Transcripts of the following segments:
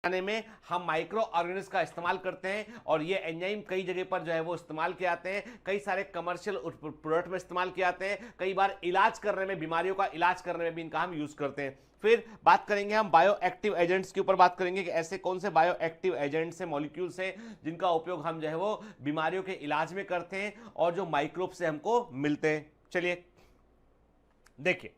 बनाने में हम माइक्रो ऑर्गेनिज्म का इस्तेमाल करते हैं और ये एंजाइम कई जगह पर जो है वो इस्तेमाल किए जाते हैं, कई सारे कमर्शियल प्रोडक्ट में इस्तेमाल किए जाते हैं, कई बार इलाज करने में, बीमारियों का इलाज करने में भी इनका हम यूज करते हैं। फिर बात करेंगे हम बायो एक्टिव एजेंट्स के ऊपर, बात करेंगे कि ऐसे कौन से बायो एक्टिव एजेंट्स हैं, मॉलिक्यूल्स हैं जिनका उपयोग हम जो है वो बीमारियों के इलाज में करते हैं और जो माइक्रोब से हमको मिलते हैं। चलिए देखिए,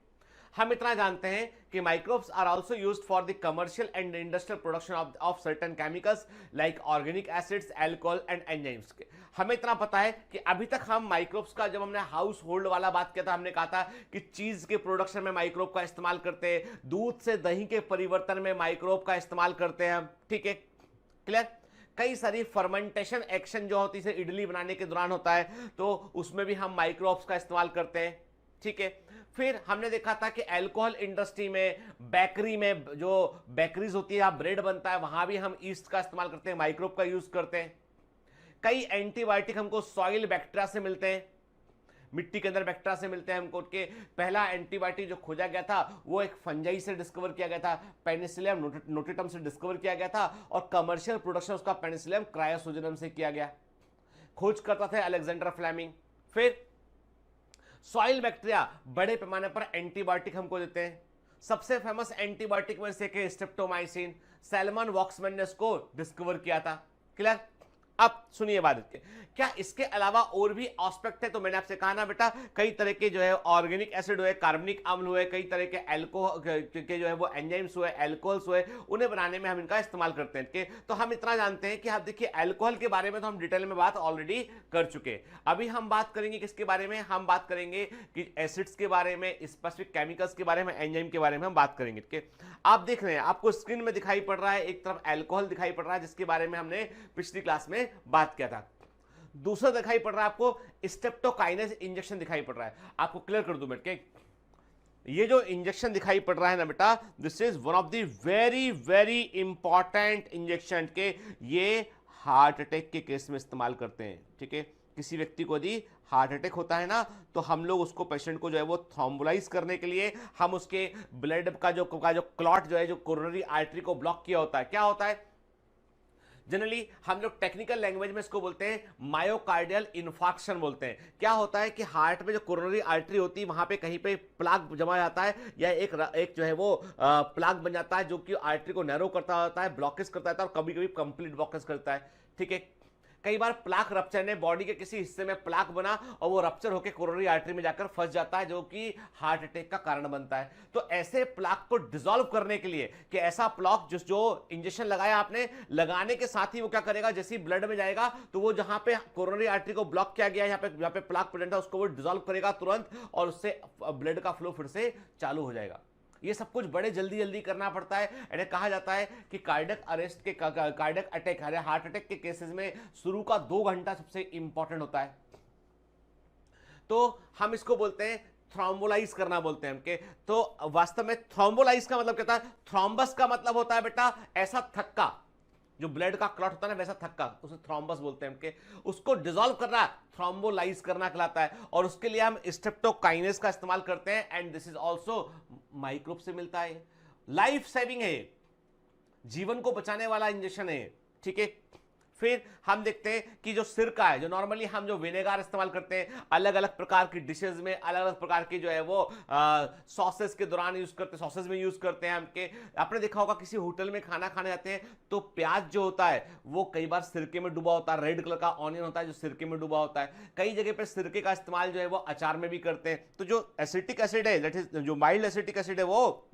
हम इतना जानते हैं कि microbes are also used for the commercial and industrial production of certain chemicals like organic acids, alcohol and enzymes के। हमें इतना पता है कि अभी तक हम माइक्रोब्स का, जब हमने हाउस होल्ड वाला बात किया था, हमने कहा था कि चीज के प्रोडक्शन में माइक्रोब का इस्तेमाल करते हैं, दूध से दही के परिवर्तन में माइक्रोब का इस्तेमाल करते हैं हम, ठीक है, क्लियर। कई सारी फर्मेंटेशन एक्शन जो होती है इडली बनाने के दौरान होता है, तो उसमें भी हम माइक्रोब्स का इस्तेमाल करते हैं, ठीक है। फिर हमने देखा था कि अल्कोहल इंडस्ट्री में, बेकरी में, जो बेकरीज होती है, ब्रेड बनता है, वहां भी हम ईस्ट का इस्तेमाल करते हैं, माइक्रोब का यूज करते हैं। कई एंटीबायोटिक हमको सॉइल बैक्टीरिया से मिलते हैं, मिट्टी के अंदर बैक्टीरिया से मिलते हैं हमको। के पहला एंटीबायोटिक जो खोजा गया था वो एक फंजाई से डिस्कवर किया गया था, पेनिसिलियम नोटिटम से डिस्कवर किया गया था, और कमर्शियल प्रोडक्शन उसका पेनिसिलियम क्रायोसोजेनम से किया गया। खोज करता था अलेक्जेंडर फ्लेमिंग। फिर सॉइल बैक्टीरिया बड़े पैमाने पर एंटीबायोटिक हमको देते हैं। सबसे फेमस एंटीबायोटिक में से के स्ट्रेप्टोमाइसिन, सैलमन वॉक्समैन ने इसको डिस्कवर किया था, क्लियर। अब सुनिए बात, क्या इसके अलावा और भी एस्पेक्ट है? तो मैंने आपसे कहा ना बेटा, कई तरह के जो है ऑर्गेनिक एसिड हुए, कार्बनिक अम्ल हुए, कई तरह के अल्कोहल के जो है वो एंजाइम्स हुए, अल्कोहल्स हुए, उन्हें बनाने में हम इनका इस्तेमाल करते हैं। तो हम इतना जानते हैं कि आप देखिए, अल्कोहल के बारे में तो हम डिटेल में बात ऑलरेडी कर चुके। अभी हम बात करेंगे किसके बारे में? हम बात करेंगे कि एसिड्स के बारे में, स्पेसिफिक केमिकल्स के बारे में, एंजाइम के बारे में हम बात करेंगे, ठीक है। आप देख रहे हैं, आपको स्क्रीन में दिखाई पड़ रहा है, एक तरफ अल्कोहल दिखाई पड़ रहा है जिसके बारे में हमने पिछली क्लास में बात किया था। दूसरा दिखाई पड़ रहा है आपको स्ट्रेप्टोकाइनेज इंजेक्शन दिखाई पड़ रहा है। आपको क्लियर कर दूं बेटा, ये जो इंजेक्शन दिखाई पड़ रहा है ना बेटा, this is one of the very very important injection के। ये हार्ट अटैक के केस में इस्तेमाल करते हैं, ठीक है। किसी व्यक्ति को यदि हार्ट अटैक होता है ना, तो हम लोग उसको, पेशेंट को जो है वो थ्रोम्बोलाइज करने के लिए हम उसके ब्लड का जो क्लॉट जो है, जो कोरोनरी आर्टरी को ब्लॉक किया होता है, क्या होता है जनरली हम लोग टेक्निकल लैंग्वेज में इसको बोलते हैं मायोकार्डियल इन्फार्क्शन बोलते हैं। क्या होता है कि हार्ट में जो कोरोनरी आर्टरी होती है, वहां पे कहीं पे प्लाक जमा जाता है, या एक जो है वो प्लाक बन जाता है जो कि आर्टरी को नैरो करता होता है, ब्लॉकेज करता है, और कभी कभी कंप्लीट ब्लॉकेज करता है, ठीक है। कई बार प्लाक रप्चर ने, बॉडी के किसी हिस्से में प्लाक बना और वो रप्चर होकर कोरोनरी आर्टरी में जाकर फंस जाता है, जो कि हार्ट अटैक का कारण बनता है। तो ऐसे प्लाक को डिसॉल्व करने के लिए, कि ऐसा प्लाक जो इंजेक्शन लगाया आपने, लगाने के साथ ही वो क्या करेगा, जैसे ही ब्लड में जाएगा तो वो जहां पे कोरोनरी आर्टरी को ब्लॉक किया गया, यहाँ पे प्लाक प्रेजेंट है, उसको वो डिसॉल्व करेगा तुरंत, और उससे ब्लड का फ्लो फिर से चालू हो जाएगा। ये सब कुछ बड़े जल्दी जल्दी करना पड़ता है। इन्हें कहा जाता है कि कार्डियक अरेस्ट के, कार्डियक अटैक, हार्ट अटैक के केसेस में शुरू का 2 घंटा सबसे इंपॉर्टेंट होता है। तो हम इसको बोलते हैं थ्रोम्बोलाइज करना बोलते हैं हमके। तो वास्तव में थ्रोम्बोलाइज का मतलब क्या है? थ्रोम्बस का मतलब होता है बेटा ऐसा थक्का, जो ब्लड का क्लॉट होता है ना, वैसा थक्का, उसे थ्रोम्बस बोलते हैं हमके। उसको डिसॉल्व करना, थ्रोम्बोलाइज करना कहलाता है, और उसके लिए हम स्ट्रेप्टोकाइनेज का इस्तेमाल करते हैं। And this is also microbe से मिलता है। लाइफ सेविंग है, जीवन को बचाने वाला इंजेक्शन है, ठीक है। फिर हम देखते हैं कि जो सिरका है, जो नॉर्मली हम जो विनेगार इस्तेमाल करते हैं अलग अलग प्रकार की डिशेज में, अलग अलग प्रकार की जो है वो सॉसेस के दौरान यूज करते हैं, सॉसेस में यूज करते हैं हमके। आपने देखा होगा किसी होटल में खाना खाने जाते हैं तो प्याज जो होता है वो कई बार सिरके में डूबा होता है, रेड कलर का ऑनियन होता है जो सिरके में डूबा होता है। कई जगह पे सिरके का इस्तेमाल जो है वो अचार में भी करते हैं। तो जो एसिटिक एसिड है, दैट इज जो माइल्ड एसिटिक एसिड है, वो